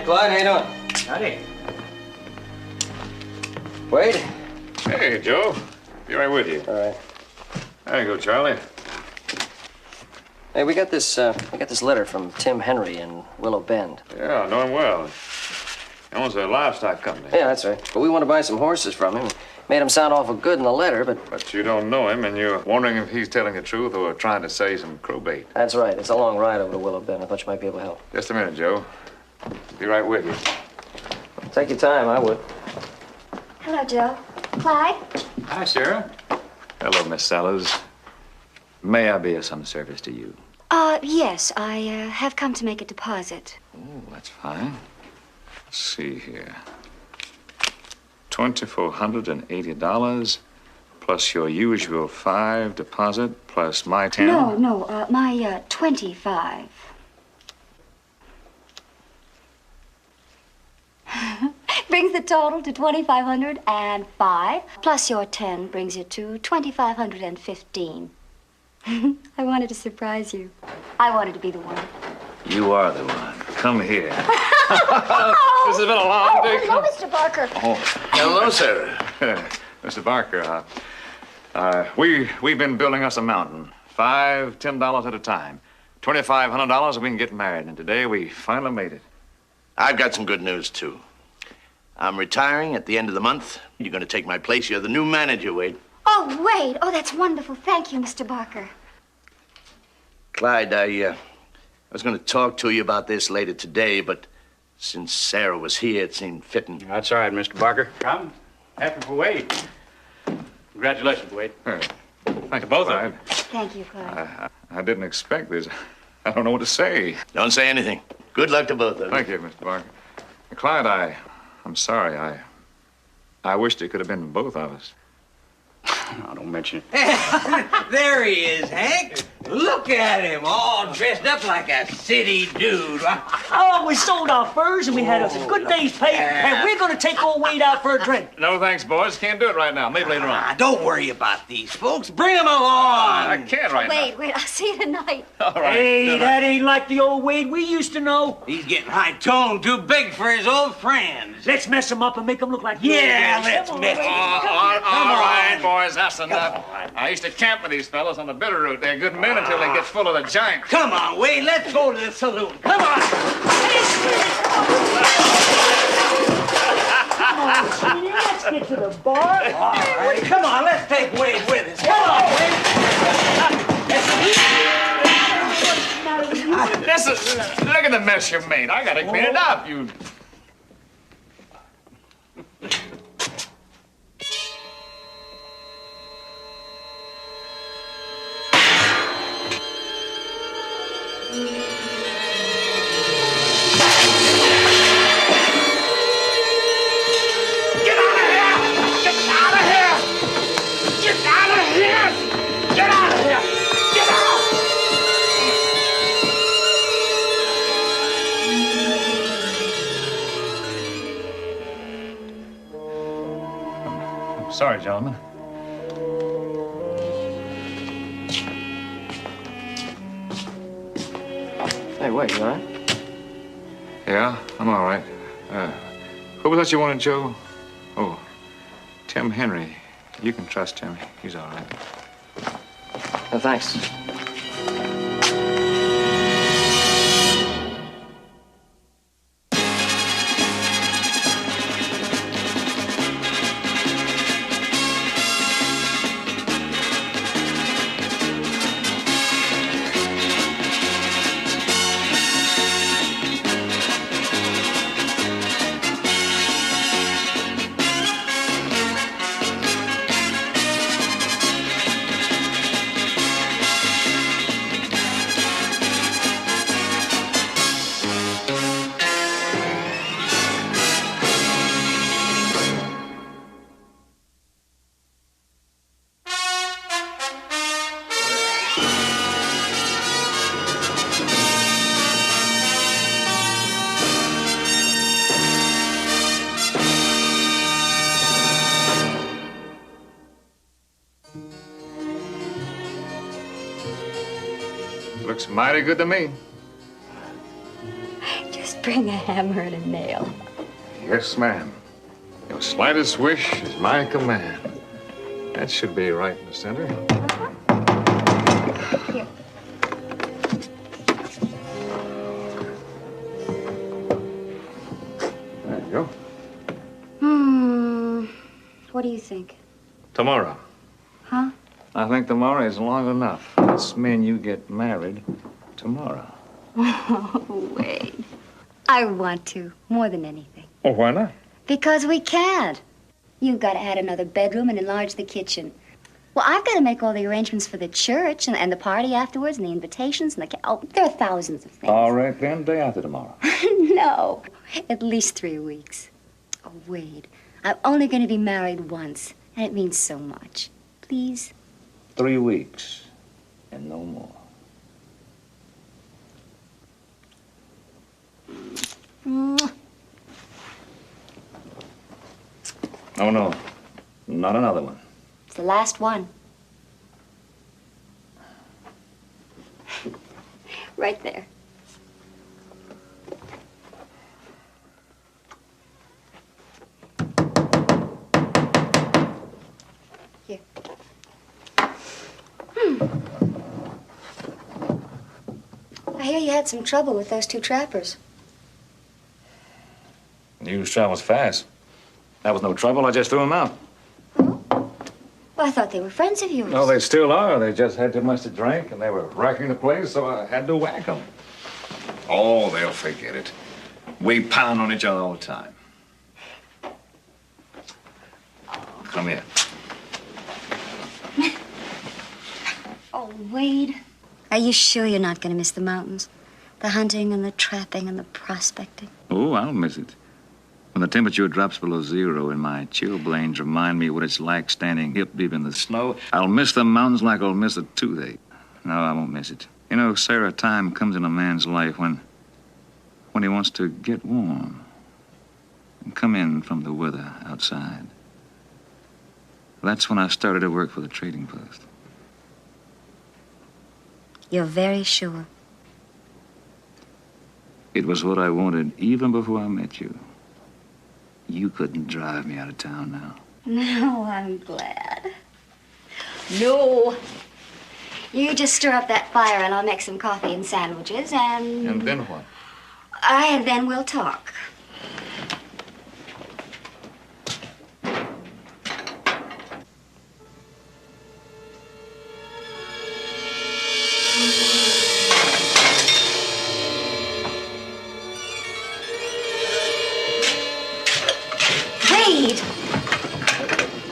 Hey, Clyde, how you doing? Howdy. Wade? Hey, Joe. Be right with you. All right. There you go, Charlie. Hey, we got this letter from Tim Henry in Willow Bend. Yeah, I know him well. He owns a livestock company. Yeah, that's right. But we want to buy some horses from him. Made him sound awful good in the letter, but... But you don't know him, and you're wondering if he's telling the truth or trying to say some crow bait. That's right. It's a long ride over to Willow Bend. I thought you might be able to help. Just a minute, Joe. Be right with you. Take your time, I would. Hello, Joe. Clyde? Hi, Sarah. Hello, Miss Sellers. May I be of some service to you? Yes. I have come to make a deposit. Oh, that's fine. Let's see here. $2,480 plus your usual 5 deposit plus my 10. No, my 25. Brings the total to 2,505. Plus your 10 brings you to 2,515. I wanted to surprise you. I wanted to be the one. You are the one. Come here. This has been a long day. Hello, Mr. Barker. Oh, Hello, Sarah. Mr. Barker, we've been building us a mountain. $5, $10 at a time. $2,500 we can get married, and today we finally made it. I've got some good news, too. I'm retiring at the end of the month. You're going to take my place. You're the new manager, Wade. Oh, Wade. Oh, that's wonderful. Thank you, Mr. Barker. Clyde, I was going to talk to you about this later today, but since Sarah was here, it seemed fitting. That's all right, Mr. Barker. I'm happy for Wade. Congratulations, Wade. Thank you, both of Clyde. you. Thank you, Clyde. I didn't expect this. I don't know what to say. Don't say anything. Good luck to both of you. Thank you, Mr. Barker. Clyde, I'm sorry. I wished it could have been both of us. Oh, don't mention it. There he is, Hank. Look at him, all dressed up like a city dude. Oh, we sold our furs and we had a good day's pay, and we're gonna take old Wade out for a drink. No, thanks, boys. Can't do it right now. Maybe later on. Don't worry about these folks. Bring them along. I can't right Wait, I'll see you tonight. now. All right. Hey, that ain't like the old Wade we used to know. He's getting high-toned, too big for his old friends. Let's mess him up and make him look like Yeah, the old Wade. let's Come on, mess Wade. him up. All right, boys. That's enough. I used to camp with these fellas on the Bitterroot. They're good men until they get full of the giant. Come on, Wade, let's go to the saloon. Come on. Come on, sweetie, let's get to the bar. All right, come on, let's take Wade with us. Come on, Wade. Look at the mess you made. I gotta clean it up. You. Sorry, gentlemen. Hey, wait, you all right? Yeah, I'm all right. Who was that you wanted, Joe? Oh, Tim Henry. You can trust him. He's all right. No, thanks. Looks mighty good to me. Just Just bring a hammer and a nail. Yes, ma'am. Your slightest wish is my command. That should be right in the center. Here. There you go. What do you think? Tomorrow. Huh? I think tomorrow is long enough. Let's mean you get married tomorrow. Oh, Wade. I want to, more than anything. Oh, why not? Because we can't. You've got to add another bedroom and enlarge the kitchen. Well, I've got to make all the arrangements for the church and the party afterwards and the invitations and oh, there are thousands of things. All right, then, day after tomorrow. No, at least 3 weeks. Oh, Wade, I'm only going to be married once, and it means so much. Please? 3 weeks and no more. Mwah. Oh, no. Not another one. It's the last one. Right there. Here. I hear you had some trouble with those 2 trappers. News travels fast. That was no trouble. I just threw them out. Well, I thought they were friends of yours. No, they still are. They just had too much to drink, and they were wrecking the place, so I had to whack them. Oh, they'll forget it. We pound on each other all the time. Come here. Oh, Wade. Are you sure you're not going to miss the mountains? The hunting and the trapping and the prospecting? Oh, I'll miss it. When the temperature drops below 0 and my chilblains remind me what it's like standing hip deep in the snow, I'll miss the mountains like I'll miss a toothache. No, I won't miss it. You know, Sarah, a time comes in a man's life when he wants to get warm and come in from the weather outside. That's when I started to work for the trading post. You're very sure? It was what I wanted even before I met you. You couldn't drive me out of town now. No, I'm glad. No. You just stir up that fire and I'll make some coffee and sandwiches and... And then what? And then we'll talk. Wade!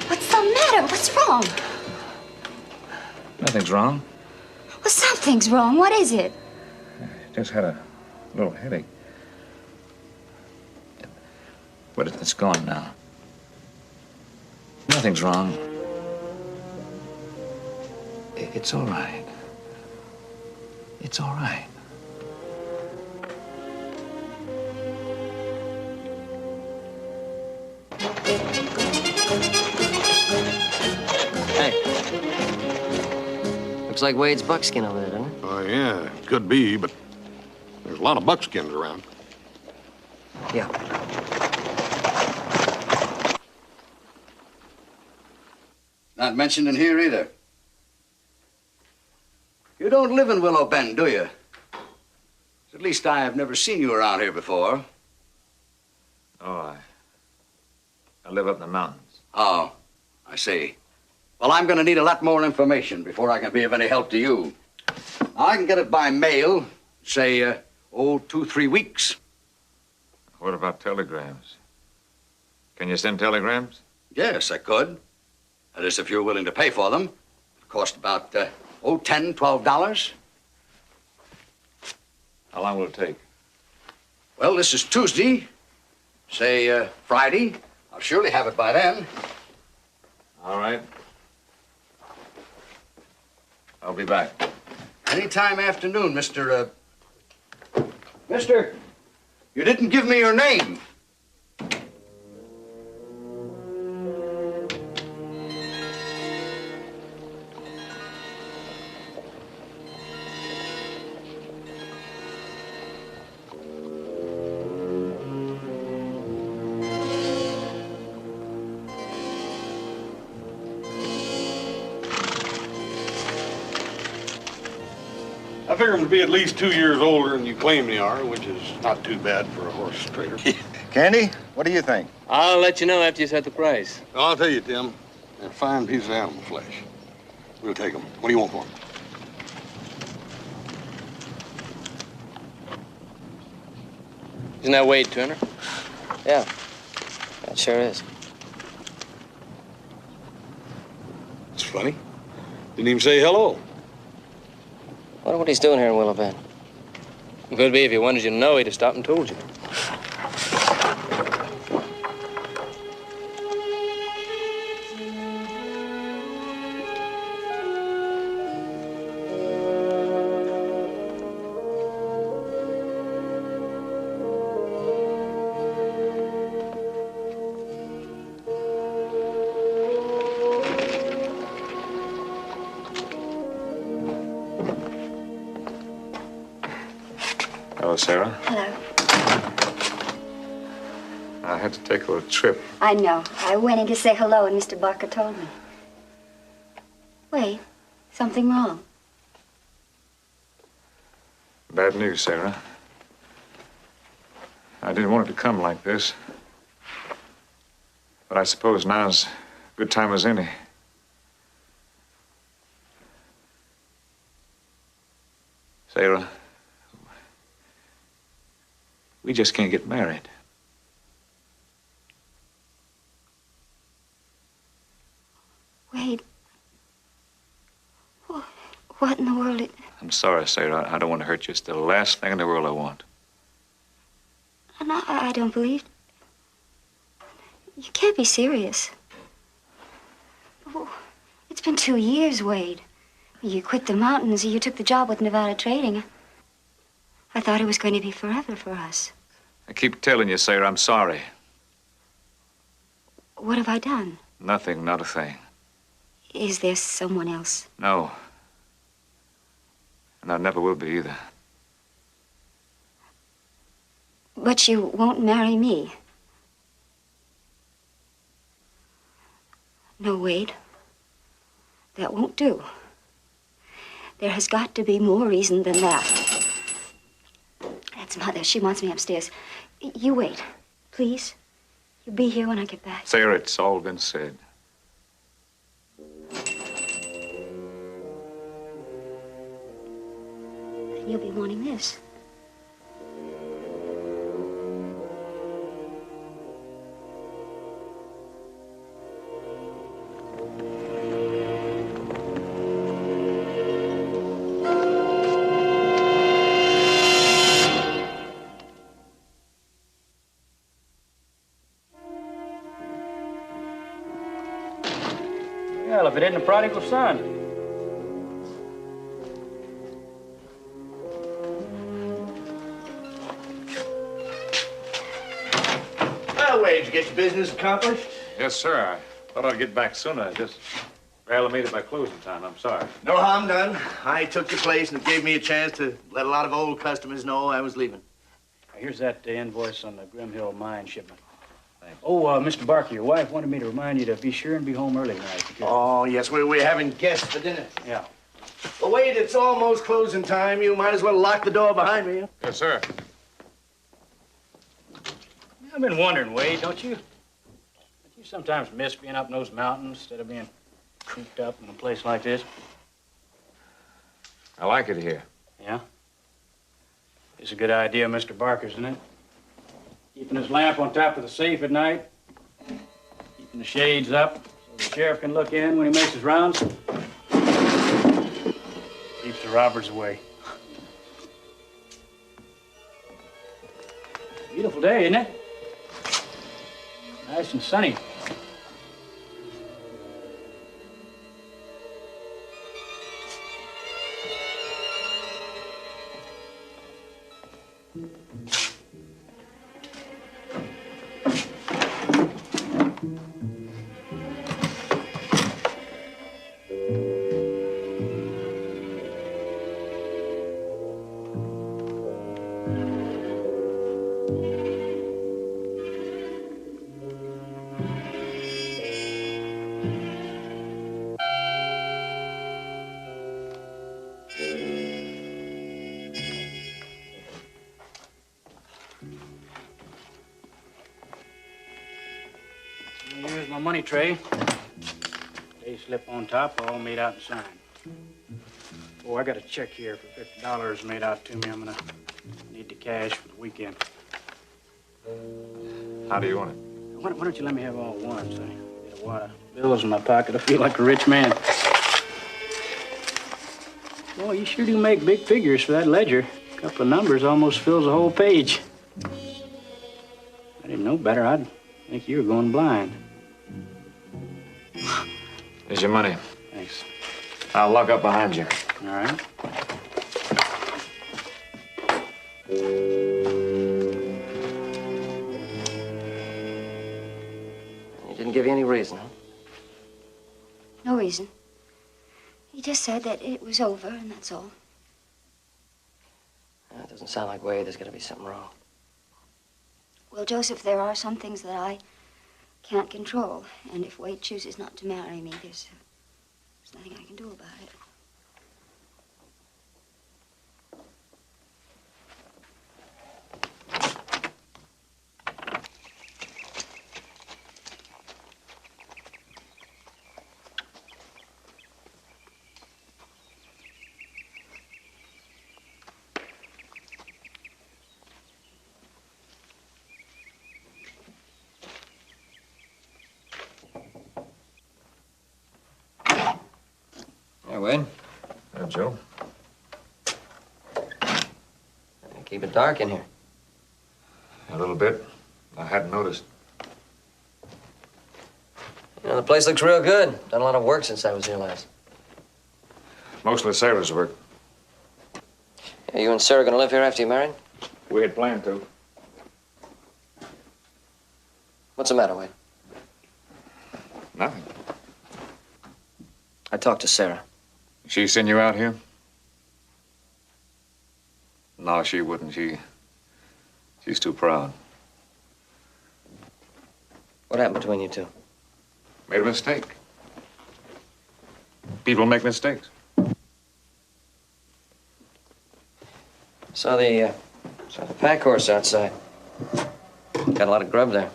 What's the matter? What's wrong? Nothing's wrong. Well, something's wrong. What is it? Just had a little headache. But it's gone now. Nothing's wrong. It's all right. It's all right. Hey. Looks like Wade's buckskin over there, doesn't it? Oh, yeah, could be, but there's a lot of buckskins around. Yeah. Not mentioned in here either. You don't live in Willow Bend, do you? At least I have never seen you around here before. Oh, I live up in the mountains. Oh, I see. Well, I'm going to need a lot more information before I can be of any help to you. I can get it by mail, say, 2-3 weeks. What about telegrams? Can you send telegrams? Yes, I could. That is, if you're willing to pay for them. It cost about, $10, $12. How long will it take? Well, this is Tuesday. Say, Friday. I'll surely have it by then. All right. I'll be back. Anytime afternoon, Mr. Mister, you didn't give me your name. I figure him to be at least 2 years older than you claim they are, which is not too bad for a horse trader. Candy, what do you think? I'll let you know after you set the price. Well, I'll tell you, Tim, they're fine pieces of animal flesh. We'll take them. What do you want for them? Isn't that Wade Turner? Yeah, that sure is. It's funny. Didn't even say hello. Wonder what he's doing here in Willow Bend. Could be if he wanted you to know, he'd have stopped and told you. Hello, Sarah. Hello. I had to take a little trip. I know. I went in to say hello, and Mr. Barker told me. Wait, something wrong? Bad news, Sarah. I didn't want it to come like this. But I suppose now's a good time as any. Sarah, we just can't get married. Wait. What in the world? I'm sorry, Sarah. I don't want to hurt you. It's the last thing in the world I want. No, I don't believe. You can't be serious. Oh, it's been 2 years, Wade. You quit the mountains. You took the job with Nevada Trading. I thought it was going to be forever for us. I keep telling you, Sarah, I'm sorry. What have I done? Nothing, not a thing. Is there someone else? No. And I never will be either. But you won't marry me. No, Wade. That won't do. There has got to be more reason than that. That's Mother. She wants me upstairs. You wait, please. You'll be here when I get back. Sarah, it's all been said. And you'll be wanting this. Well, if it isn't the prodigal son. Well, Wade, you get your business accomplished? Yes, sir. I thought I'd get back sooner. I just barely made it by closing time. I'm sorry. No harm done. I took your place, and it gave me a chance to let a lot of old customers know I was leaving. Here's that invoice on the Grim Hill mine shipment. Oh, Mr. Barker, your wife wanted me to remind you to be sure and be home early tonight. Oh, yes, we're having guests for dinner. Yeah. Well, Wade, it's almost closing time. You might as well lock the door behind me. Yes, sir. I've been wondering, Wade, don't you? Don't you sometimes miss being up in those mountains instead of being cooped up in a place like this? I like it here. Yeah? It's a good idea, Mr. Barker's, isn't it? Keeping his lamp on top of the safe at night. Keeping the shades up so the sheriff can look in when he makes his rounds. Keeps the robbers away. Beautiful day, isn't it? Nice and sunny. Here's my money tray. Pay slip on top, all made out and signed. Oh, I got a check here for $50 made out to me. I'm gonna need the cash for the weekend. How do you want it? Why don't you let me have all one, say? Get a wad of bills in my pocket. I feel like a rich man. Boy, you sure do make big figures for that ledger. A couple of numbers almost fills a whole page. I didn't know better. I'd think you were going blind. Here's your money. Thanks. I'll lock up behind you. All right. He didn't give you any reason, huh? No reason. He just said that it was over, and that's all. It doesn't sound like Wade. There's got to be something wrong. Well, Joseph, there are some things that I can't control. And if Wade chooses not to marry me, there's nothing I can do about it. Wade. Joe. Keep it dark in here. A little bit. I hadn't noticed. You know, the place looks real good. Done a lot of work since I was here last. Mostly Sarah's work. Yeah, you and Sarah gonna live here after you're married? We had planned to. What's the matter, Wade? Nothing. I talked to Sarah. She send you out here? No, she wouldn't. She's too proud. What happened between you two? Made a mistake. People make mistakes. Saw the pack horse outside. Got a lot of grub there.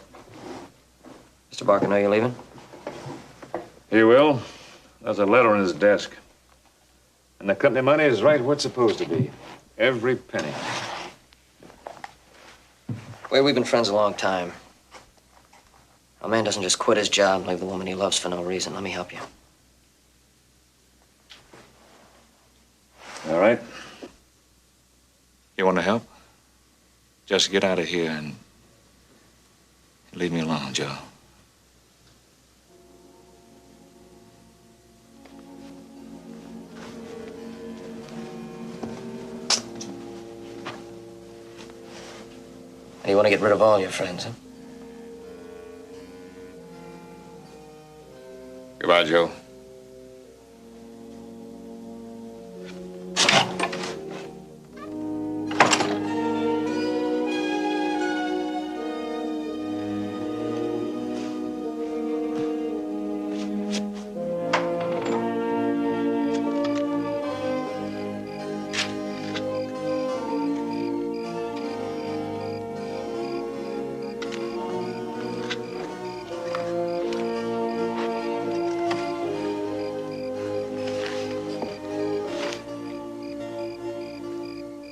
Mr. Barker know you're leaving? He will. There's a letter on his desk. And the company money is right where it's supposed to be. Every penny. Wade, we've been friends a long time. A man doesn't just quit his job and leave the woman he loves for no reason. Let me help you. All right. You want to help? Just get out of here and leave me alone, Joe. You want to get rid of all your friends, huh? Goodbye, Joe.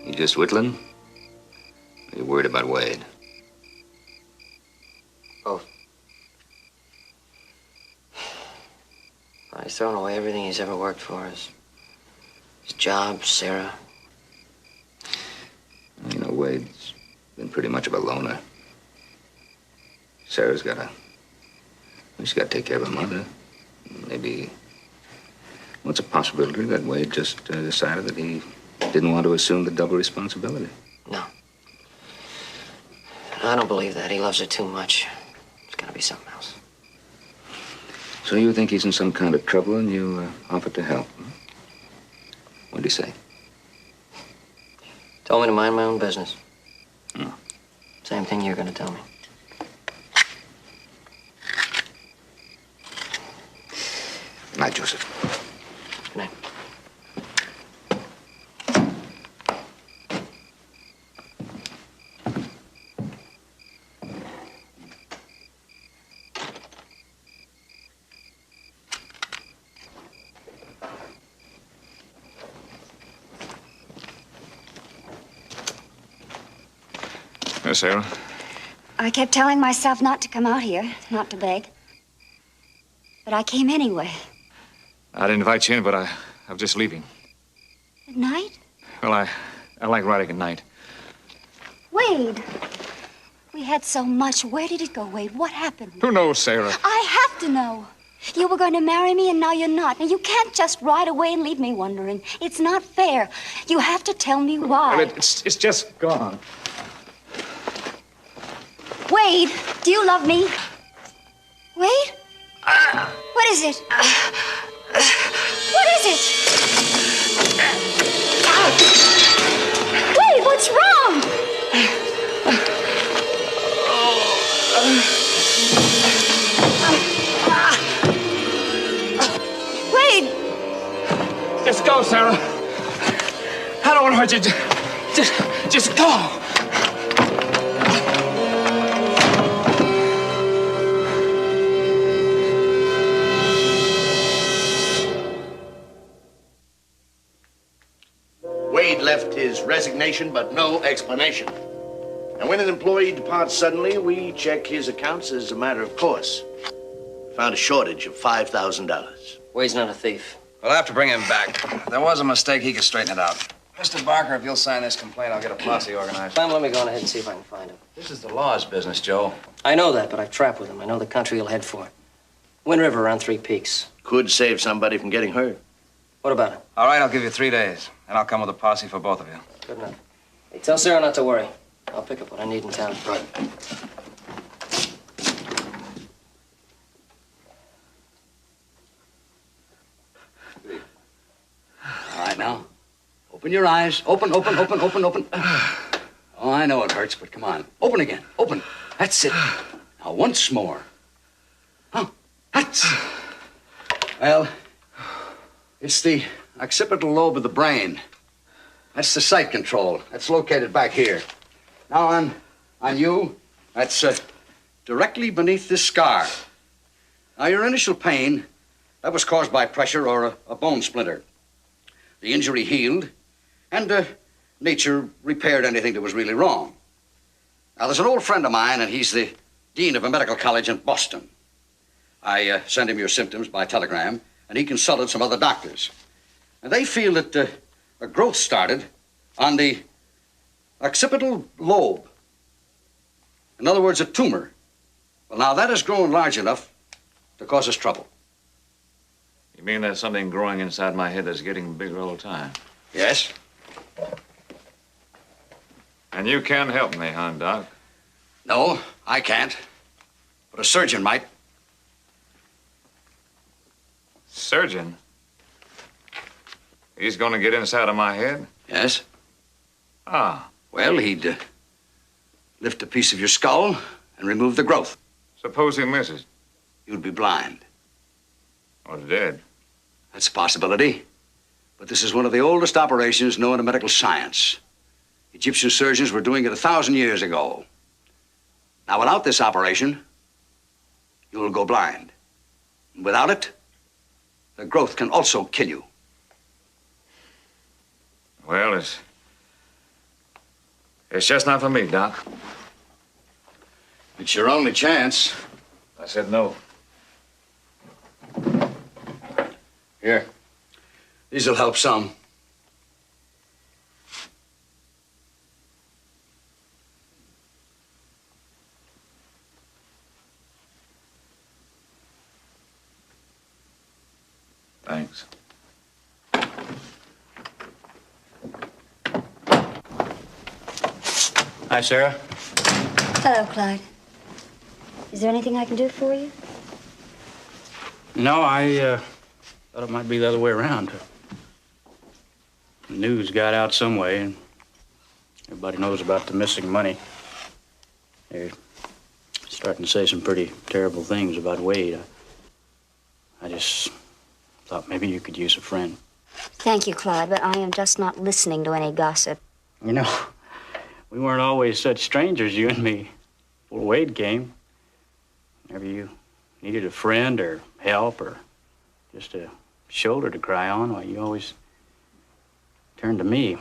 You just whittling? Or you worried about Wade? Both. He's thrown away everything he's ever worked for. His job, Sarah. You know, Wade's been pretty much of a loner. Sarah's she's got to take care of her mother. Maybe, well, it's a possibility that Wade just decided that he didn't want to assume the double responsibility. No. I don't believe that. He loves her too much. It's got to be something else. So you think he's in some kind of trouble and you offered to help? Huh? What'd he say? Told me to mind my own business. Oh. Same thing you're going to tell me. Good night, Joseph. Good night. Yes, Sarah? I kept telling myself not to come out here, not to beg. But I came anyway. I'd invite you in, but I was just leaving. At night? Well, I like riding at night. Wade! We had so much. Where did it go, Wade? What happened? Who knows, Sarah? I have to know. You were going to marry me, and now you're not. And you can't just ride away and leave me wondering. It's not fair. You have to tell me why. Well, it's just gone. Wade, do you love me? Wade? What is it? What is it? Wade, what's wrong? Wade! Just go, Sarah. I don't want to hurt you. Just go. Wade left his resignation, but no explanation. And when an employee departs suddenly, we check his accounts as a matter of course. Found a shortage of $5,000. Wade's not a thief. We'll have to bring him back. There was a mistake. He can straighten it out. Mr. Barker, if you'll sign this complaint, I'll get a posse organized. Clem, let me go on ahead and see if I can find him. This is the law's business, Joe. I know that, but I've trapped with him. I know the country he'll head for. Wind River around Three Peaks. Could save somebody from getting hurt. What about it? All right, I'll give you 3 days, and I'll come with a posse for both of you. Good enough. Hey, tell Sarah not to worry. I'll pick up what I need in town. Right. All right, now. Open your eyes. Open. Oh, I know it hurts, but come on. Open again. Open. That's it. Now, once more. Huh? That's... Well, it's the occipital lobe of the brain. That's the sight control. That's located back here. Now, on you, that's directly beneath this scar. Now, your initial pain, that was caused by pressure or a bone splinter. The injury healed, and nature repaired anything that was really wrong. Now, there's an old friend of mine, and he's the dean of a medical college in Boston. I sent him your symptoms by telegram, and he consulted some other doctors. And they feel that a growth started on the occipital lobe. In other words, a tumor. Well, now, that has grown large enough to cause us trouble. You mean there's something growing inside my head that's getting bigger all the time? Yes? And you can't help me, huh, Doc? No, I can't. But a surgeon might. Surgeon? He's going to get inside of my head? Yes? Ah. Well, he'd lift a piece of your skull and remove the growth. Suppose he misses? You'd be blind. Or dead? That's a possibility. But this is one of the oldest operations known in medical science. Egyptian surgeons were doing it 1,000 years ago. Now, without this operation, you'll go blind. And without it, the growth can also kill you. Well, it's just not for me, Doc. It's your only chance. I said no. Here. These'll help some. Thanks. Hi, Sarah. Hello, Clyde. Is there anything I can do for you? No, I thought it might be the other way around. The news got out some way, and everybody knows about the missing money. They're starting to say some pretty terrible things about Wade. I just thought maybe you could use a friend. Thank you, Clyde, but I am just not listening to any gossip. You know, we weren't always such strangers, you and me, before Wade came. Whenever you needed a friend or help or just a shoulder to cry on, why, you always turned to me.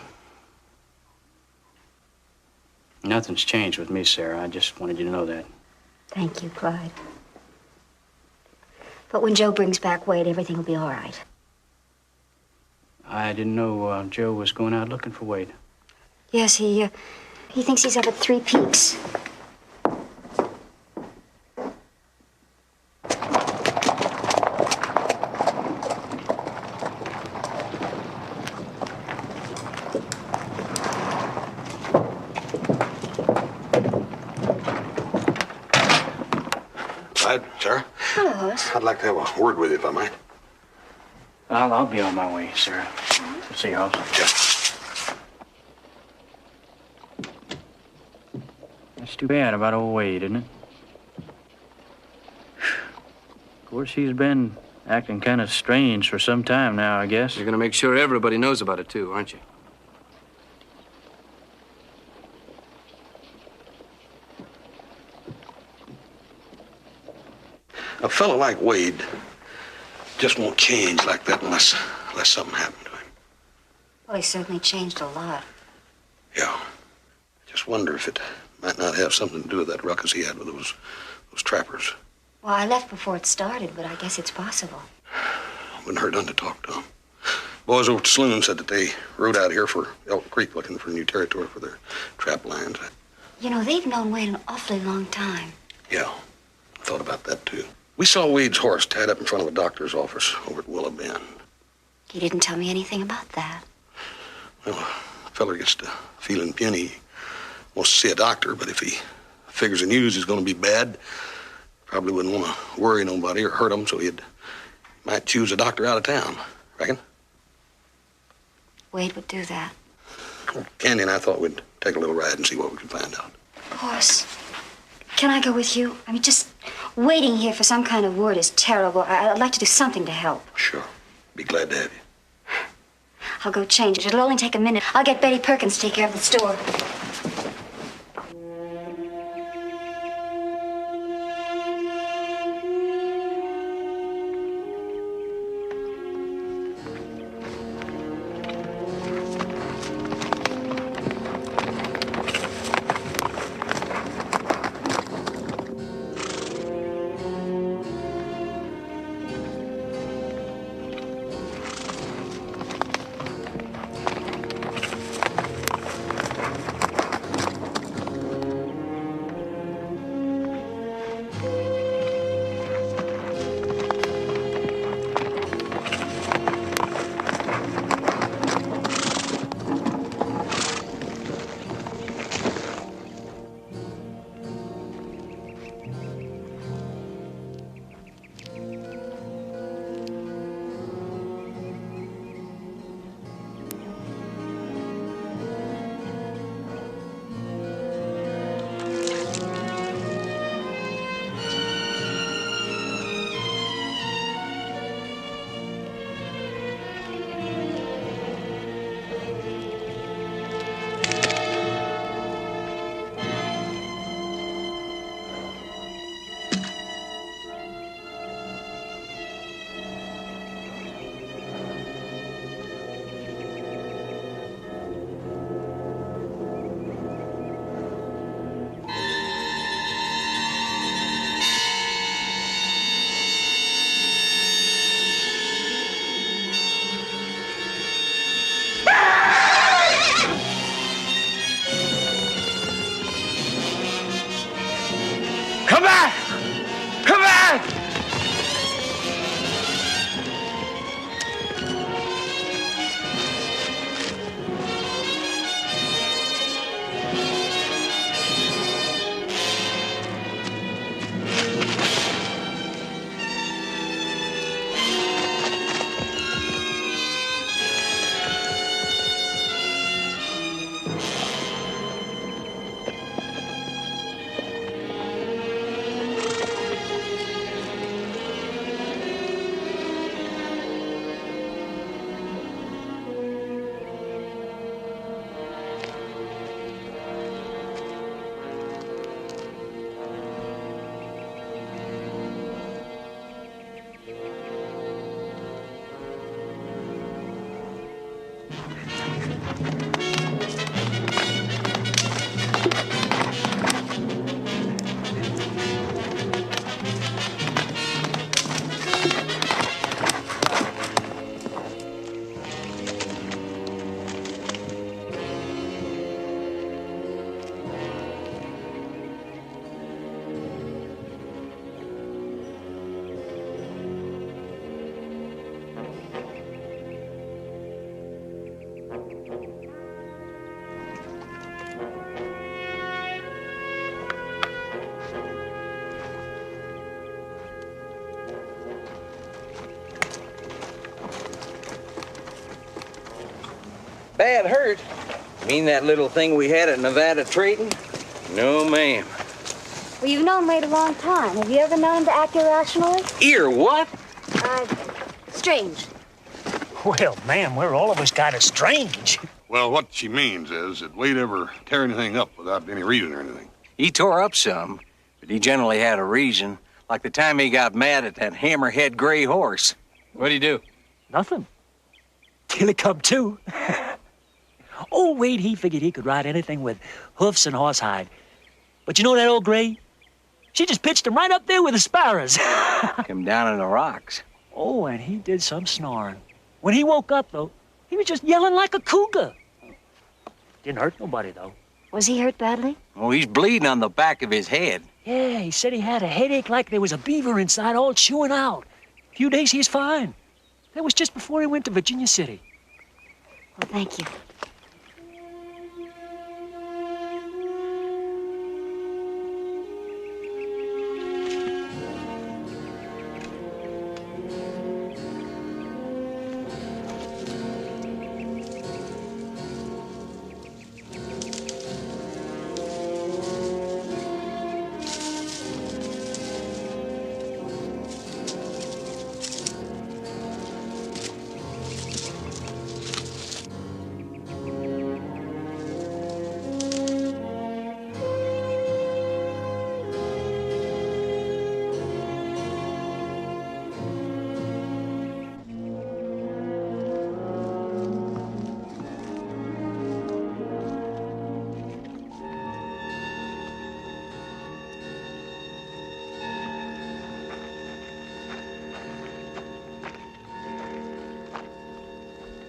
Nothing's changed with me, Sarah. I just wanted you to know that. Thank you, Clyde. But when Joe brings back Wade, everything will be all right. I didn't know Joe was going out looking for Wade. Yes, he thinks he's up at Three Peaks. Clyde, Sarah, Hello, Horace. I'd like to have a word with you, if I might. I'll be on my way, Sarah. See you, House. Yeah. That's too bad about old Wade, isn't it? Of course, he's been acting kind of strange for some time now, I guess. You're gonna make sure everybody knows about it, too, aren't you? A fellow like Wade just won't change like that unless something happened to him. Well, he certainly changed a lot. Yeah. I just wonder if it might not have something to do with that ruckus he had with those trappers. Well, I left before it started, but I guess it's possible. Wouldn't hurt none to talk to him. Boys over at Sloan said that they rode out here for Elk Creek looking for new territory for their trap lines. You know, they've known Wade an awfully long time. Yeah, I thought about that, too. We saw Wade's horse tied up in front of a doctor's office over at Willow Bend. He didn't tell me anything about that. Well, a feller gets to feeling puny. He wants to see a doctor, but if he figures the news is going to be bad, probably wouldn't want to worry nobody or hurt them, so he might choose a doctor out of town. Reckon? Wade would do that. Candy and I thought we'd take a little ride and see what we could find out. Horace, can I go with you? I mean, just waiting here for some kind of word is terrible. I'd like to do something to help. Sure. Be glad to have you. I'll go change it. It'll only take a minute. I'll get Betty Perkins to take care of the store. bad hurt. Mean that little thing we had at Nevada Trading? No, ma'am. Well, you've known Wade a long time. Have you ever known him to act irrationally? Ear what? Strange. Well, ma'am, we're all of us kind of strange. Well, what she means is that Wade ever tear anything up without any reason or anything. He tore up some, but he generally had a reason. Like the time he got mad at that hammerhead gray horse. What'd he do? Nothing. Till it come to. Old Wade, he figured he could ride anything with hoofs and horsehide. But you know that old gray? She just pitched him right up there with the sparrows. Come down in the rocks. Oh, and he did some snoring. When he woke up, though, he was just yelling like a cougar. Didn't hurt nobody, though. Was he hurt badly? Oh, he's bleeding on the back of his head. Yeah, he said he had a headache like there was a beaver inside all chewing out. A few days he's fine. That was just before he went to Virginia City. Well, thank you.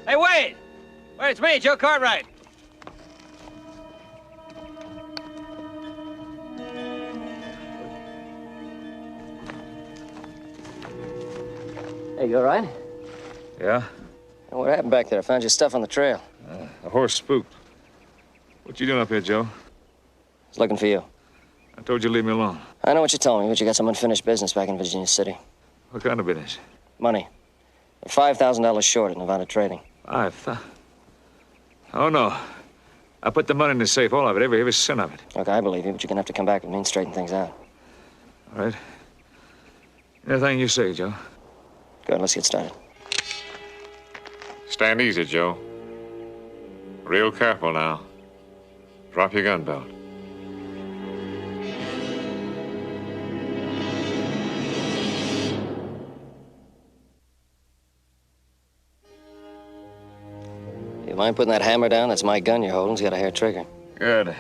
Hey, Wade! Wait, it's me, Joe Cartwright. Hey, you all right? Yeah? What happened back there? I found your stuff on the trail. The horse spooked. What you doing up here, Joe? I was looking for you. I told you to leave me alone. I know what you told me, but you got some unfinished business back in Virginia City. What kind of business? Money. You're $5,000 short at Nevada Trading. Oh, no. I put the money in the safe, all of it, every cent of it. Look, I believe you, but you're gonna have to come back with me and straighten things out. All right. Anything you say, Joe. Good, let's get started. Stand easy, Joe. Real careful now. Drop your gun belt. You mind putting that hammer down? That's my gun you're holding. It's got a hair trigger. Good.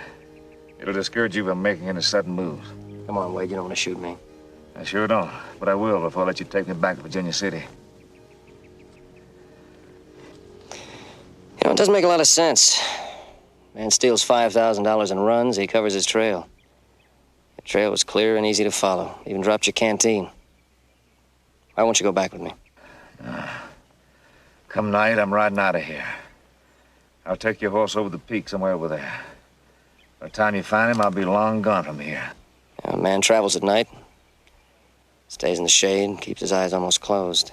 It'll discourage you from making any sudden moves. Come on, Wade. You don't want to shoot me. I sure don't, but I will before I let you take me back to Virginia City. You know, it doesn't make a lot of sense. Man steals $5,000 and runs. He covers his trail. The trail was clear and easy to follow. Even dropped your canteen. Why won't you go back with me? Come night, I'm riding out of here. I'll take your horse over the peak somewhere over there. By the time you find him, I'll be long gone from here. A man travels at night. Stays in the shade, keeps his eyes almost closed.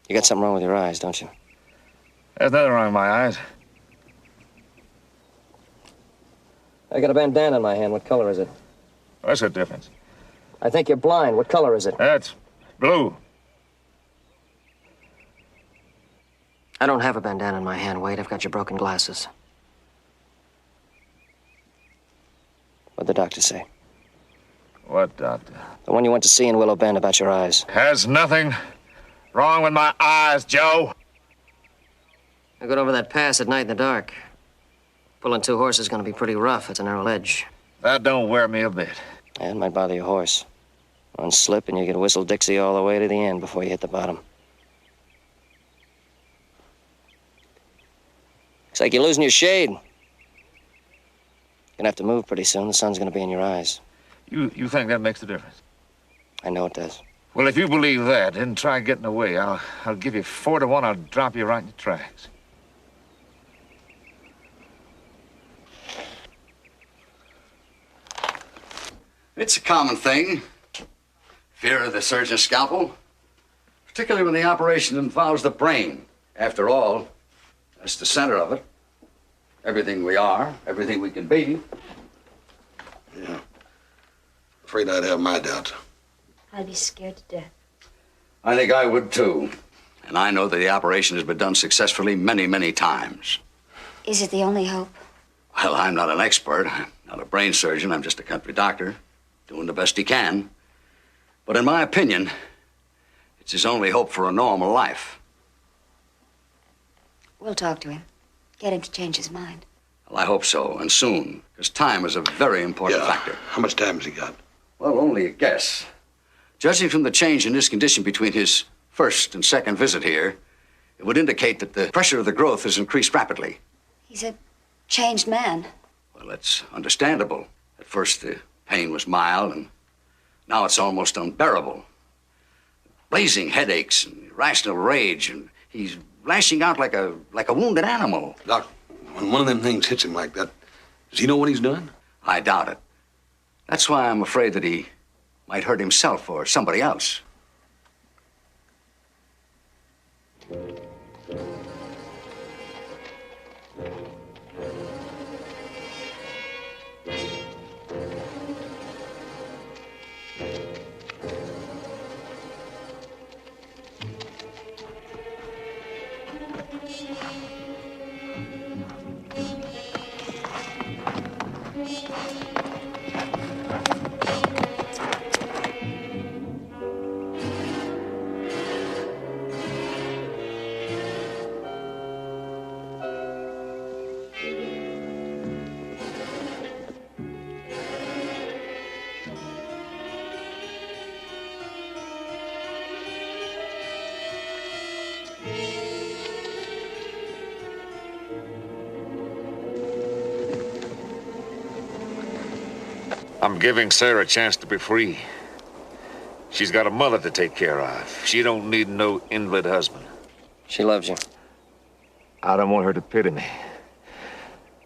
You got something wrong with your eyes, don't you? There's nothing wrong with my eyes. I got a bandana in my hand. What color is it? What's the difference? I think you're blind. What color is it? That's blue. I don't have a bandana in my hand, Wade. I've got your broken glasses. What'd the doctor say? What doctor? The one you went to see in Willow Bend about your eyes. Has nothing wrong with my eyes, Joe. I got over that pass at night in the dark. Pulling two horses is gonna be pretty rough. It's a narrow ledge. That don't wear me a bit. Yeah, it might bother your horse. One slip and you could whistle Dixie all the way to the end before you hit the bottom. Looks like you're losing your shade. You're gonna have to move pretty soon. The sun's gonna be in your eyes. You think that makes a difference? I know it does. Well, if you believe that, then try getting away. I'll give you 4 to 1. I'll drop you right in your tracks. It's a common thing. Fear of the surgeon's scalpel. Particularly when the operation involves the brain. After all, That's the center of it. Everything we are, everything we can be. Yeah. Afraid I'd have my doubts. I'd be scared to death. I think I would too. And I know that the operation has been done successfully many, many times. Is it the only hope? Well, I'm not an expert. I'm not a brain surgeon. I'm just a country doctor, doing the best he can. But in my opinion, it's his only hope for a normal life. We'll talk to him. Get him to change his mind. Well, I hope so, and soon, because time is a very important factor. How much time has he got? Well, only a guess. Judging from the change in his condition between his first and second visit here, it would indicate that the pressure of the growth has increased rapidly. He's a changed man. Well, that's understandable. At first, the pain was mild, and now it's almost unbearable. Blazing headaches and irrational rage, and he's lashing out like a wounded animal. Doc, when one of them things hits him like that, does he know what he's done? I doubt it. That's why I'm afraid that he might hurt himself or somebody else. I'm giving Sarah a chance to be free. She's got a mother to take care of. She don't need no invalid husband. She loves you. I don't want her to pity me.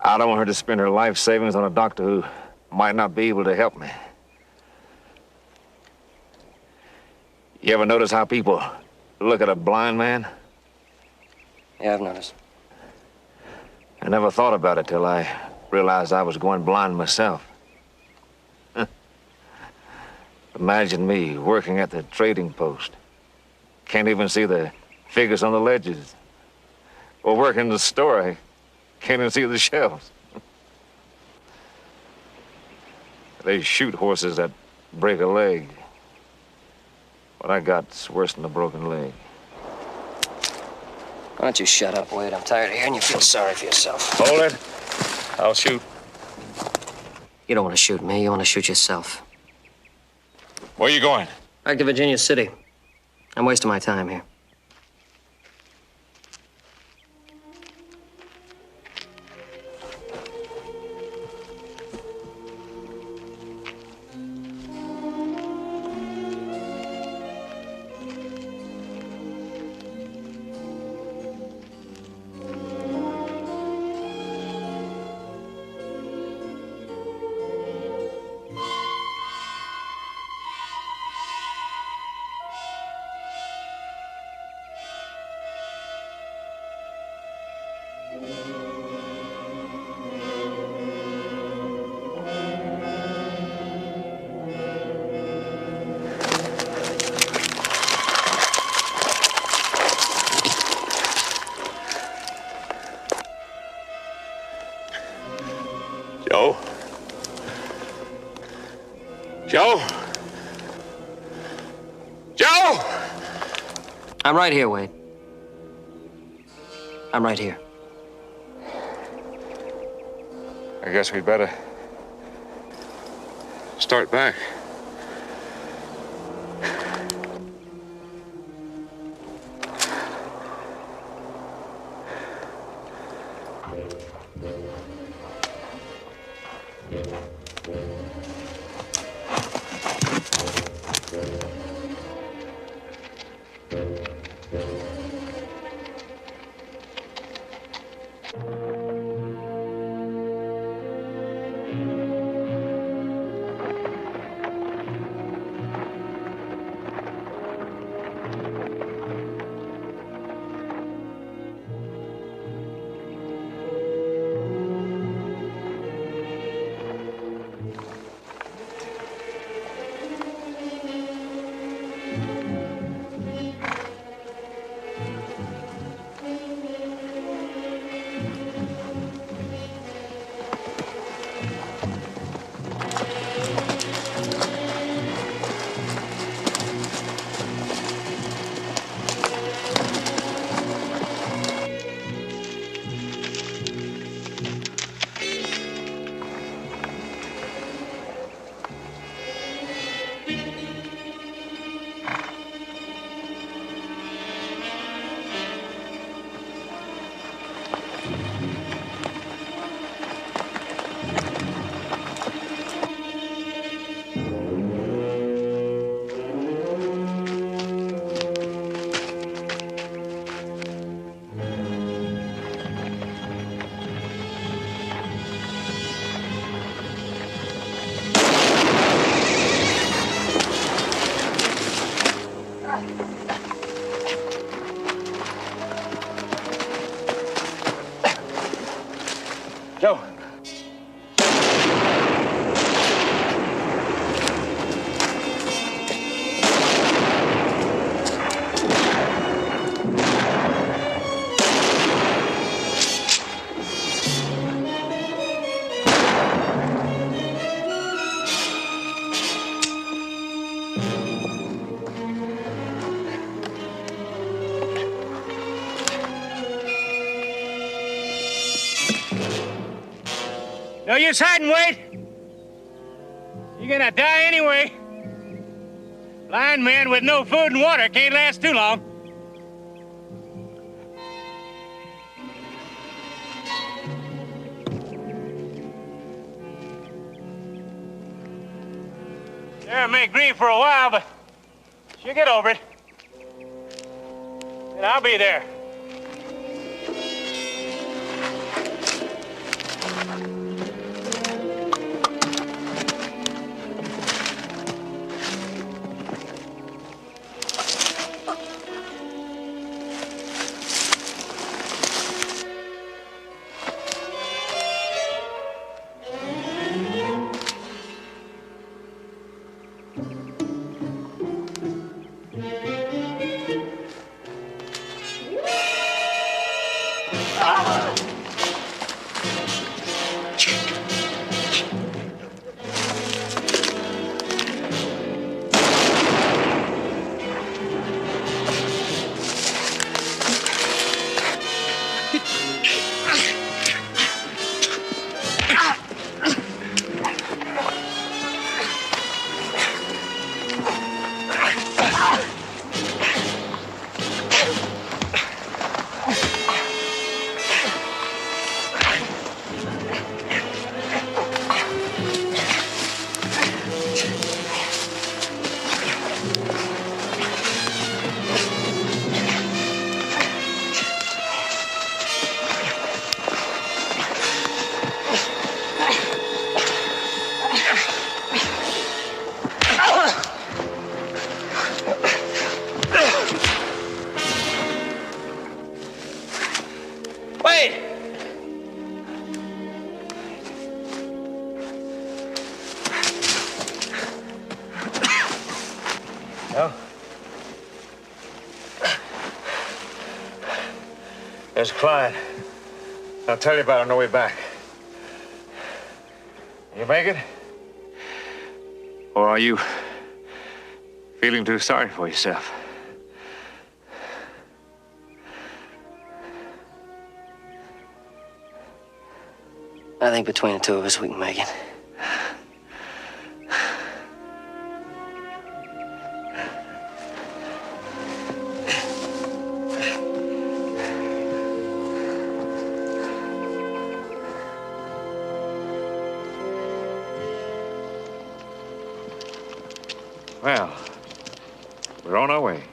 I don't want her to spend her life savings on a doctor who might not be able to help me. You ever notice how people look at a blind man? Yeah, I've noticed. I never thought about it till I realized I was going blind myself. Imagine me working at the trading post. Can't even see the figures on the ledgers. Or working in the store, I can't even see the shelves. They shoot horses that break a leg. What I got's worse than a broken leg. Why don't you shut up, Wade? I'm tired of hearing you feel sorry for yourself. Hold it. I'll shoot. You don't want to shoot me. You want to shoot yourself. Where are you going? Back to Virginia City. I'm wasting my time here. Joe? Joe? Joe! I'm right here, Wade. I'm right here. I guess we better start back. Joe. No use hiding, Wade. You're gonna die anyway. Blind man with no food and water can't last too long. Sarah may grieve for a while, but she'll get over it. And I'll be there. There's a client. I'll tell you about it on the way back. You make it? Or are you feeling too sorry for yourself? I think between the two of us, we can make it. Well, we're on our way.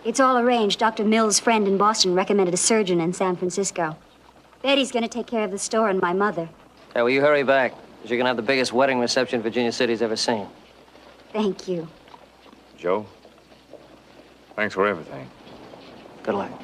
It's all arranged. Dr. Mills' friend in Boston recommended a surgeon in San Francisco. Betty's going to take care of the store and my mother. Hey, will you hurry back? Because you're going to have the biggest wedding reception Virginia City's ever seen. Thank you. Joe, thanks for everything. Good luck.